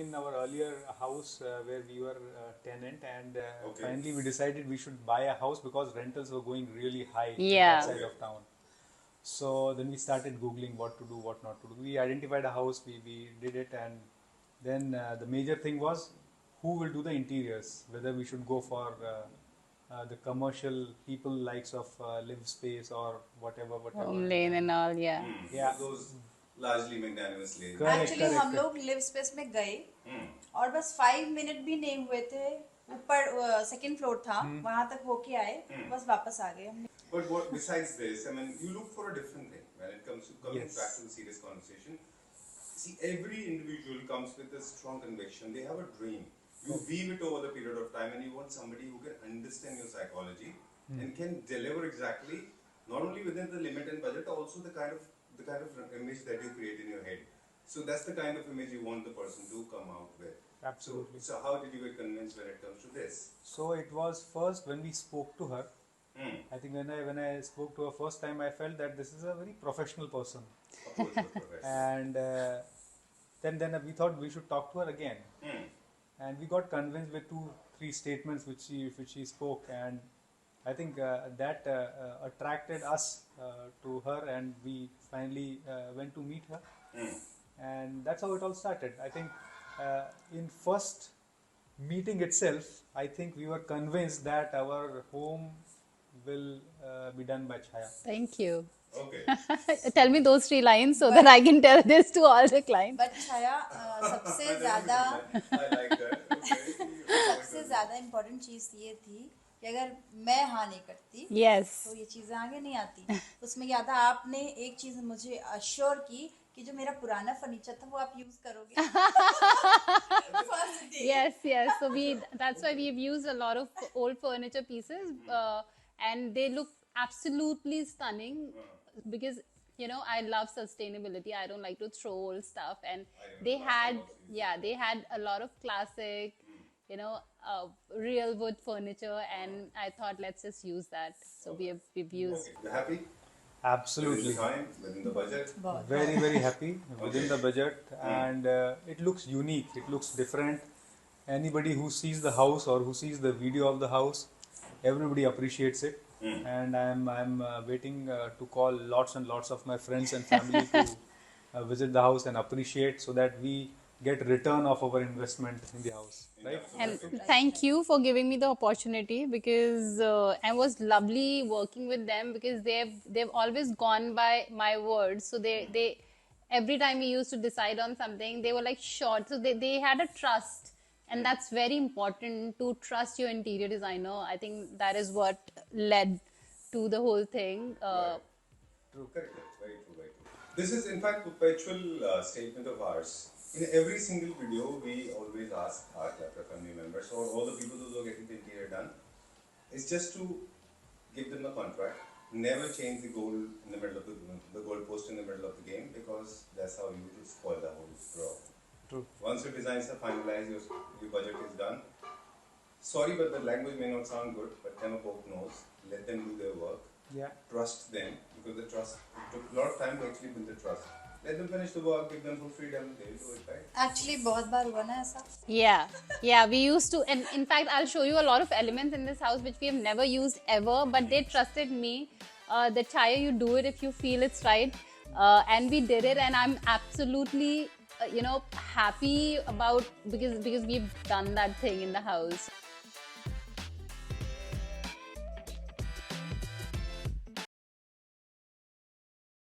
in our earlier house where we were tenant, and Okay. finally we decided we should buy a house because rentals were going really high in Yeah. that side of town. So then we started googling what to do, what not to do. We identified a house, we did it, and then the major thing was who will do the interiors, whether we should go for the commercial people likes of live space or whatever. Home lane and all, yeah. Yeah. Those largely magnanimous lanes. Correct. Actually हम लोग live space में गए और बस 5 minute भी नहीं हुए थे, ऊपर सेकंड फ्लोर था, वहां तक होके आए, बस वापस आ गए हम। But what besides this, I mean, you look for a different thing when it comes to coming Yes. back to the serious conversation. See, every individual comes with a strong conviction. They have a dream. You weave it over the period of time, and you want somebody who can understand your psychology and can deliver exactly not only within the limit and budget, also the kind of image that you create in your head. So that's the kind of image you want the person to come out with. Absolutely. So how did you get convinced when it comes to this? So it was first when we spoke to her. I think when I spoke to her first time, I felt that this is a very professional person, Approach was professional. and then we thought we should talk to her again, and we got convinced with 2-3 statements which she spoke, and I think that attracted us to her, and we finally went to meet her, and that's how it all started. I think in first meeting itself, I think we were convinced that our home will be done by Chaya. Thank you. Okay. Tell me those 3 lines so that I can tell this to all the clients. But Chhaya सबसे ज्यादा I like that. Okay. सबसे ज्यादा important चीज ये थी कि अगर मैं हाँ नहीं करती Yes. तो ये चीजें आगे नहीं आती। उसमें क्या था, आपने एक चीज मुझे अश्योर की कि जो मेरा पुराना फर्नीचर था वो आप यूज करोगे। First day. Yes. So that's why we've used a lot of old furniture pieces, and they look absolutely stunning because I love sustainability. I don't like to throw old stuff, and they had a lot of classic, real wood furniture, and I thought let's just use that. So we've used. Okay. You happy? Absolutely. Within the time, within the budget. Very, very happy within Okay. the budget, and it looks unique, it looks different. Anybody who sees the house or who sees the video of the house, everybody appreciates it. And I'm waiting to call lots and lots of my friends and family to visit the house and appreciate, so that we get return of our investment in the house, right? And thank you for giving me the opportunity, because it was lovely working with them, because they've always gone by my words. So they every time we used to decide on something, they were like short. So they had a trust, and that's very important, to trust your interior designer. I think that is what led to the whole thing. True, correct. Very true, very true. This is in fact perpetual statement of ours. In every single video, we always ask our Clapper family members or all the people who are getting the interior done, is just to give them a contract. Never change the goal in the middle of the goal post in the middle of the game, because that's how you will spoil the whole draw. True. Once your designs are finalized, your budget is done. Sorry, but the language may not sound good, but Tema Pope knows. Let them do their work. Yeah. Trust them, because the trust, it took a lot of time to actually build the trust. Let them finish the work, give them full freedom, they'll do it, right? Actually बहुत बार हुआ ना ऐसा। Yeah, we used to, and in fact, I'll show you a lot of elements in this house which we have never used ever, but they trusted me. The Chaya, you do it if you feel it's right, and we did it, and I'm absolutely, happy about because we've done that thing in the house.